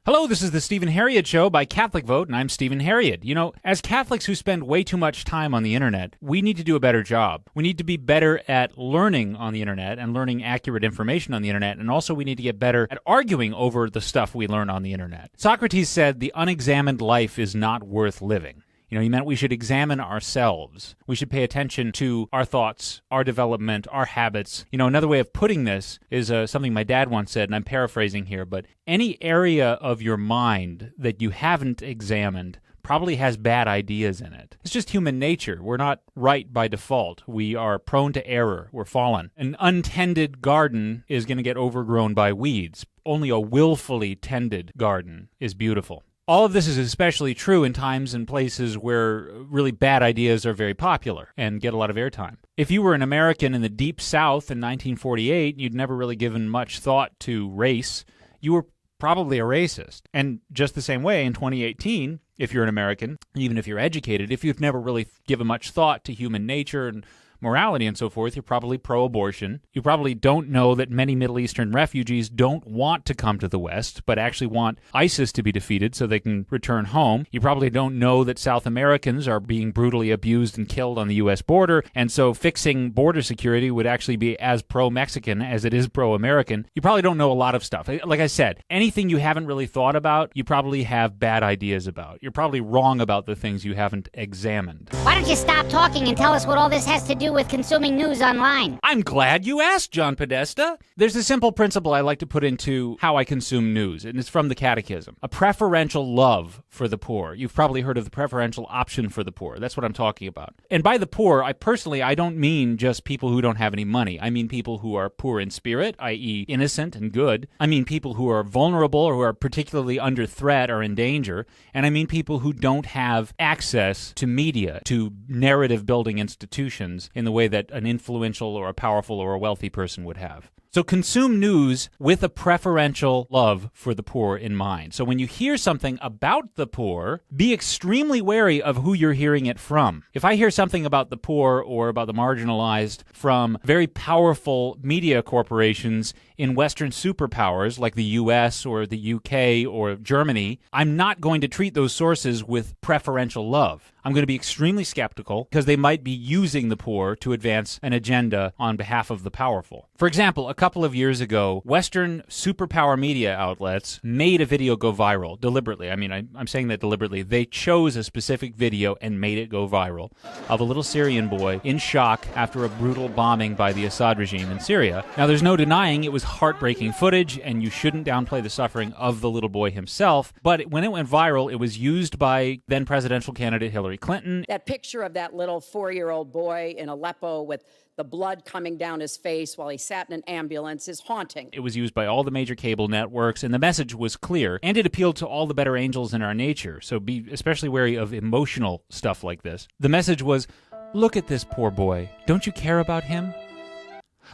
Hello, this is the Stephen Herreid Show by Catholic Vote, and I'm Stephen Herreid. You know, as Catholics who spend way too much time on the internet, we need to do a better job. We need to be better at learning on the internet and learning accurate information on the internet, and also we need to get better at arguing over the stuff we learn on the internet. Socrates said the unexamined life is not worth living. You know, he meant we should examine ourselves. We should pay attention to our thoughts, our development, our habits. You know, another way of putting this is something my dad once said, and I'm paraphrasing here, but any area of your mind that you haven't examined probably has bad ideas in it. It's just human nature. We're not right by default. We are prone to error. We're fallen. An untended garden is going to get overgrown by weeds. Only a willfully tended garden is beautiful. All of this is especially true in times and places where really bad ideas are very popular and get a lot of airtime. If you were an American in the Deep South in 1948, you'd never really given much thought to race. You were probably a racist. And just the same way in 2018, if you're an American, even if you're educated, if you've never really given much thought to human nature and morality and so forth, you're probably pro-abortion. You probably don't know that many Middle Eastern refugees don't want to come to the West, but actually want ISIS to be defeated so they can return home. You probably don't know that South Americans are being brutally abused and killed on the U.S. border, and so fixing border security would actually be as pro-Mexican as it is pro-American. You probably don't know a lot of stuff. Like I said, anything you haven't really thought about, you probably have bad ideas about. You're probably wrong about the things you haven't examined. Why don't you stop talking and tell us what all this has to do with consuming news online? I'm glad you asked, John Podesta. There's a simple principle I like to put into how I consume news, and it's from the Catechism. A preferential love for the poor. You've probably heard of the preferential option for the poor. That's what I'm talking about. And by the poor, I don't mean just people who don't have any money. I mean people who are poor in spirit, i.e. innocent and good. I mean people who are vulnerable or who are particularly under threat or in danger. And I mean people who don't have access to media, to narrative-building institutions in the way that an influential or a powerful or a wealthy person would have. So consume news with a preferential love for the poor in mind. So when you hear something about the poor, be extremely wary of who you're hearing it from. If I hear something about the poor or about the marginalized from very powerful media corporations in Western superpowers like the US or the UK or Germany, I'm not going to treat those sources with preferential love. I'm going to be extremely skeptical because they might be using the poor to advance an agenda on behalf of the powerful. For example, a couple of years ago, Western superpower media outlets made a video go viral deliberately. I mean, I'm saying that deliberately. They chose a specific video and made it go viral of a little Syrian boy in shock after a brutal bombing by the Assad regime in Syria. Now, there's no denying it was heartbreaking footage, and you shouldn't downplay the suffering of the little boy himself. But when it went viral, it was used by then presidential candidate Hillary Clinton. That picture of that little 4-year-old boy in Aleppo with the blood coming down his face while he sat in an ambulance is haunting. It was used by all the major cable networks, and the message was clear, and it appealed to all the better angels in our nature, so be especially wary of emotional stuff like this. The message was, look at this poor boy. Don't you care about him?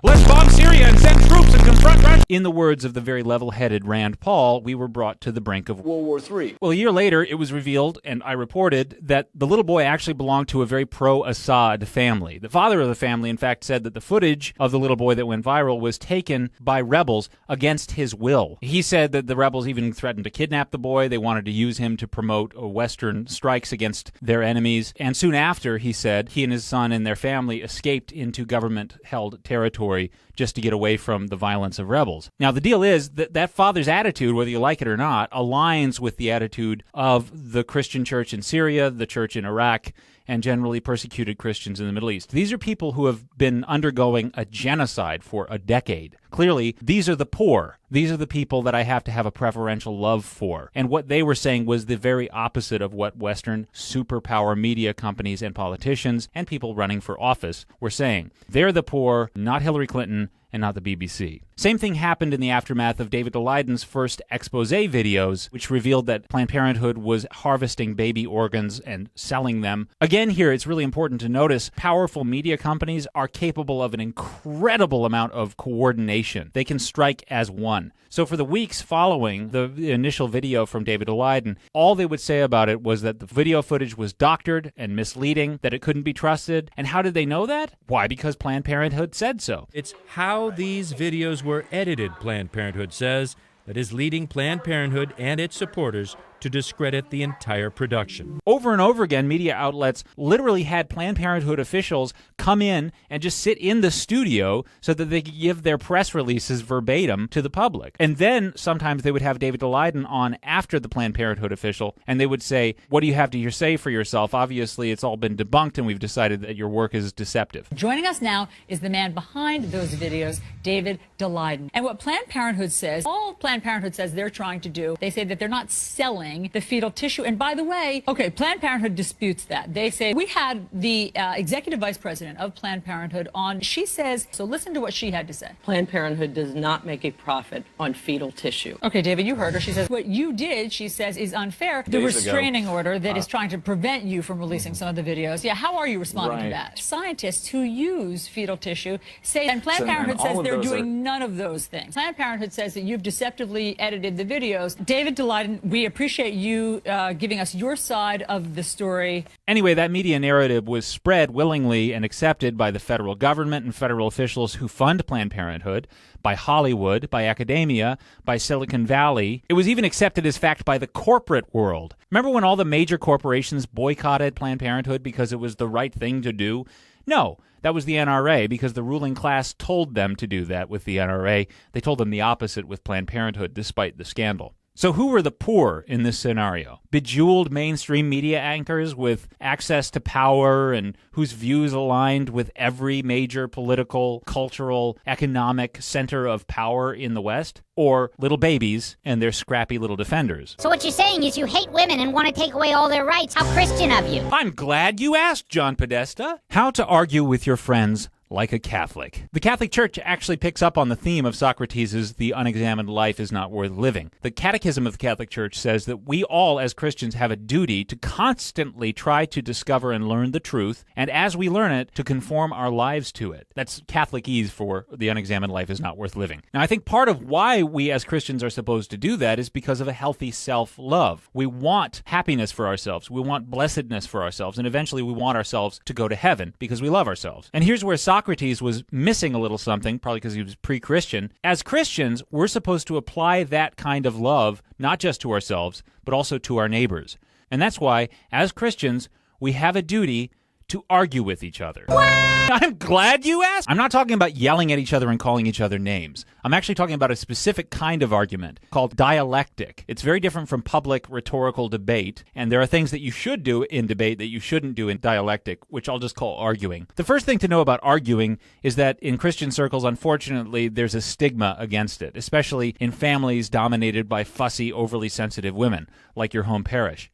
Let's bomb Syria and send troops and confront Russia. In the words of the very level-headed Rand Paul, we were brought to the brink of World War III. Well, a year later, it was revealed, and I reported, that the little boy actually belonged to a very pro-Assad family. The father of the family, in fact, said that the footage of the little boy that went viral was taken by rebels against his will. He said that the rebels even threatened to kidnap the boy. They wanted to use him to promote Western strikes against their enemies. And soon after, he said, he and his son and their family escaped into government-held territory just to get away from the violence of rebels. Now, the deal is that that father's attitude, whether you like it or not, aligns with the attitude of the Christian church in Syria, the church in Iraq, and generally persecuted Christians in the Middle East. These are people who have been undergoing a genocide for a decade. Clearly, these are the poor. These are the people that I have to have a preferential love for. And what they were saying was the very opposite of what Western superpower media companies and politicians and people running for office were saying. They're the poor, not Hillary Clinton, and not the BBC. Same thing happened in the aftermath of David Daleidon's first expose videos, which revealed that Planned Parenthood was harvesting baby organs and selling them. Again, here, it's really important to notice powerful media companies are capable of an incredible amount of coordination. They can strike as one. So for the weeks following the initial video from David Daleidon, all they would say about it was that the video footage was doctored and misleading, that it couldn't be trusted. And how did they know that? Why? Because Planned Parenthood said so. It's how these videos were edited, Planned Parenthood says. that is leading Planned Parenthood and its supporters to discredit the entire production. Over and over again, media outlets literally had Planned Parenthood officials come in and just sit in the studio so that they could give their press releases verbatim to the public. And then sometimes they would have David Daleiden on after the Planned Parenthood official, and they would say, what do you have to say for yourself? Obviously, it's all been debunked, and we've decided that your work is deceptive. Joining us now is the man behind those videos, David Daleiden. And what Planned Parenthood says, all Planned Parenthood says they're trying to do, they say that they're not selling the fetal tissue. And by the way, okay, Planned Parenthood disputes that. They say, we had the executive vice president of Planned Parenthood on. She says, so listen to what she had to say. Planned Parenthood does not make a profit on fetal tissue. Okay, David, you heard her. She says, what you did, she says, is unfair. The restraining order that is trying to prevent you from releasing some of the videos. Yeah, how are you responding to that? Scientists who use fetal tissue say, and Planned Parenthood says they're doing none of those things. Planned Parenthood says that you've deceptively edited the videos. David Daleiden, we appreciate you giving us your side of the story. Anyway, that media narrative was spread willingly and accepted by the federal government and federal officials who fund Planned Parenthood, by Hollywood, by academia, by Silicon Valley. It was even accepted as fact by the corporate world. Remember when all the major corporations boycotted Planned Parenthood because it was the right thing to do? No, that was the NRA, because the ruling class told them to do that with the NRA. They told them the opposite with Planned Parenthood, despite the scandal. So who were the poor in this scenario? Bejeweled mainstream media anchors with access to power and whose views aligned with every major political, cultural, economic center of power in the West? Or little babies and their scrappy little defenders? So what you're saying is you hate women and want to take away all their rights. How Christian of you. I'm glad you asked, John Podesta. How to argue with your friends like a Catholic. The Catholic Church actually picks up on the theme of Socrates' "the unexamined life is not worth living." The Catechism of the Catholic Church says that we all as Christians have a duty to constantly try to discover and learn the truth, and as we learn it, to conform our lives to it. That's Catholicese for "the unexamined life is not worth living." Now, I think part of why we as Christians are supposed to do that is because of a healthy self-love. We want happiness for ourselves. We want blessedness for ourselves, and eventually we want ourselves to go to heaven because we love ourselves. And here's where Socrates was missing a little something, probably because he was pre-Christian. As Christians, we're supposed to apply that kind of love not just to ourselves, but also to our neighbors. And that's why, as Christians, we have a duty to argue with each other. I'm glad you asked. I'm not talking about yelling at each other and calling each other names. I'm actually talking about a specific kind of argument called dialectic. It's very different from public rhetorical debate, and there are things that you should do in debate that you shouldn't do in dialectic, which I'll just call arguing. The first thing to know about arguing is that in Christian circles, unfortunately, there's a stigma against it, especially in families dominated by fussy, overly sensitive women, like your home parish.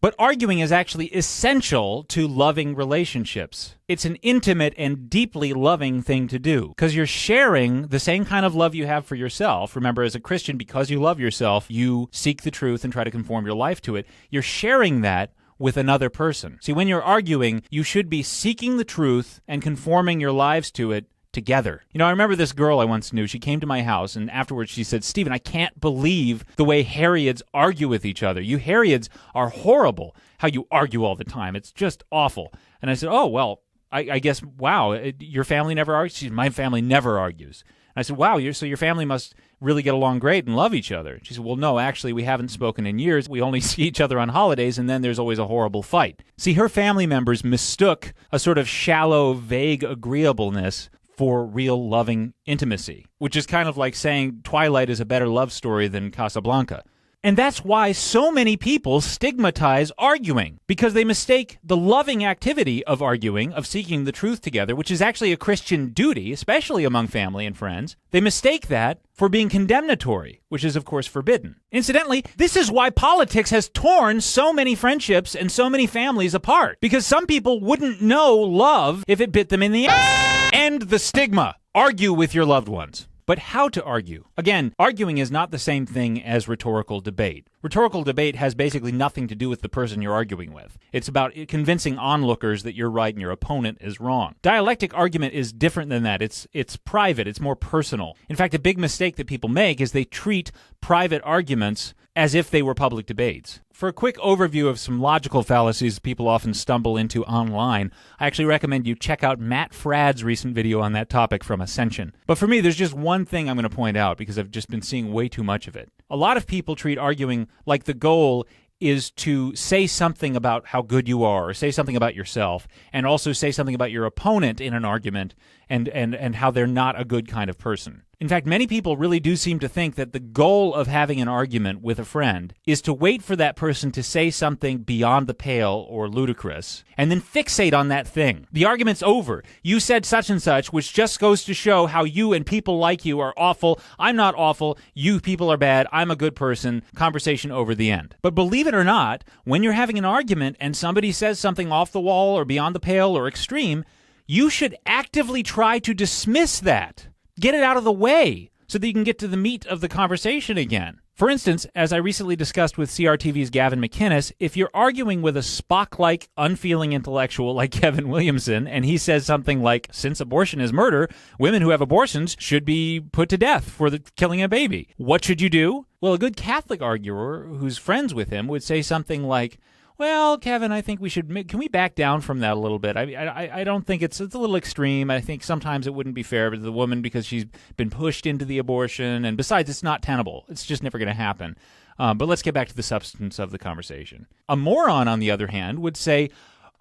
But arguing is actually essential to loving relationships. It's an intimate and deeply loving thing to do because you're sharing the same kind of love you have for yourself. Remember, as a Christian, because you love yourself, you seek the truth and try to conform your life to it. You're sharing that with another person. See, when you're arguing, you should be seeking the truth and conforming your lives to it together. You know, I remember this girl I once knew. She came to my house, and afterwards she said, "Stephen, I can't believe the way Herreids argue with each other. You Herreids are horrible, how you argue all the time. It's just awful." And I said, "Oh, well, I guess, wow, your family never argues?" She said, "My family never argues." And I said, "Wow, so your family must really get along great and love each other." She said, "Well, no, actually, we haven't spoken in years. We only see each other on holidays, and then there's always a horrible fight." See, her family members mistook a sort of shallow, vague agreeableness for real loving intimacy, which is kind of like saying Twilight is a better love story than Casablanca. And that's why so many people stigmatize arguing, because they mistake the loving activity of arguing, of seeking the truth together, which is actually a Christian duty, especially among family and friends. They mistake that for being condemnatory, which is, of course, forbidden. Incidentally, this is why politics has torn so many friendships and so many families apart, because some people wouldn't know love if it bit them in the ass. End the stigma. Argue with your loved ones. But how to argue? Again, arguing is not the same thing as rhetorical debate. Rhetorical debate has basically nothing to do with the person you're arguing with. It's about convincing onlookers that you're right and your opponent is wrong. Dialectic argument is different than that. It's private. It's more personal. In fact, a big mistake that people make is they treat private arguments as if they were public debates. For a quick overview of some logical fallacies people often stumble into online, I actually recommend you check out Matt Fradd's recent video on that topic from Ascension. But for me, there's just one thing I'm going to point out because I've just been seeing way too much of it. A lot of people treat arguing like the goal is to say something about how good you are, or say something about yourself, and also say something about your opponent in an argument and how they're not a good kind of person. In fact, many people really do seem to think that the goal of having an argument with a friend is to wait for that person to say something beyond the pale or ludicrous, and then fixate on that thing. The argument's over. You said such and such, which just goes to show how you and people like you are awful. I'm not awful. You people are bad. I'm a good person. Conversation over, the end. But believe it or not, when you're having an argument and somebody says something off the wall or beyond the pale or extreme, you should actively try to dismiss that. Get it out of the way so that you can get to the meat of the conversation again. For instance, as I recently discussed with CRTV's Gavin McInnes, if you're arguing with a Spock-like, unfeeling intellectual like Kevin Williamson, and he says something like, since abortion is murder, women who have abortions should be put to death for killing a baby. What should you do? Well, a good Catholic arguer who's friends with him would say something like, well, Kevin, I think can we back down from that a little bit? I don't think it's a little extreme. I think sometimes it wouldn't be fair to the woman because she's been pushed into the abortion, and besides, it's not tenable. It's just never going to happen. But let's get back to the substance of the conversation. A moron, on the other hand, would say,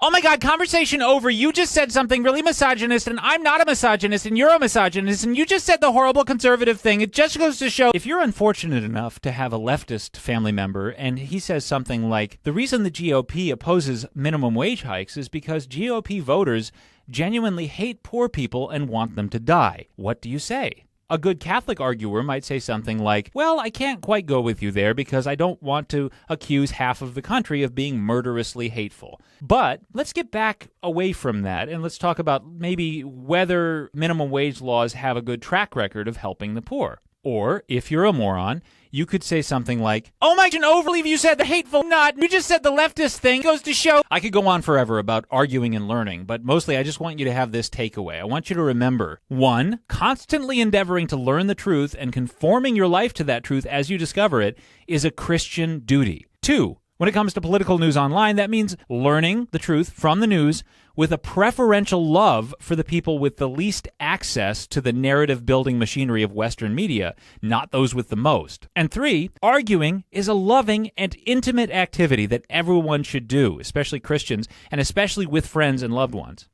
oh my God, conversation over. You just said something really misogynist, and I'm not a misogynist, and you're a misogynist, and you just said the horrible conservative thing. It just goes to show, if you're unfortunate enough to have a leftist family member, and he says something like, the reason the GOP opposes minimum wage hikes is because GOP voters genuinely hate poor people and want them to die. What do you say? A good Catholic arguer might say something like, well, I can't quite go with you there because I don't want to accuse half of the country of being murderously hateful. But let's get back away from that and let's talk about maybe whether minimum wage laws have a good track record of helping the poor. Or, if you're a moron, you could say something like, oh my, I can overbelieve you said the hateful nut. You just said the leftist thing. Goes to show. I could go on forever about arguing and learning, but mostly I just want you to have this takeaway. I want you to remember, 1, constantly endeavoring to learn the truth and conforming your life to that truth as you discover it is a Christian duty. 2, when it comes to political news online, that means learning the truth from the news with a preferential love for the people with the least access to the narrative-building machinery of Western media, not those with the most. And 3, arguing is a loving and intimate activity that everyone should do, especially Christians, and especially with friends and loved ones.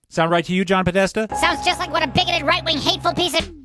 Sound right to you, John Podesta? Sounds just like what a bigoted, right-wing, hateful piece of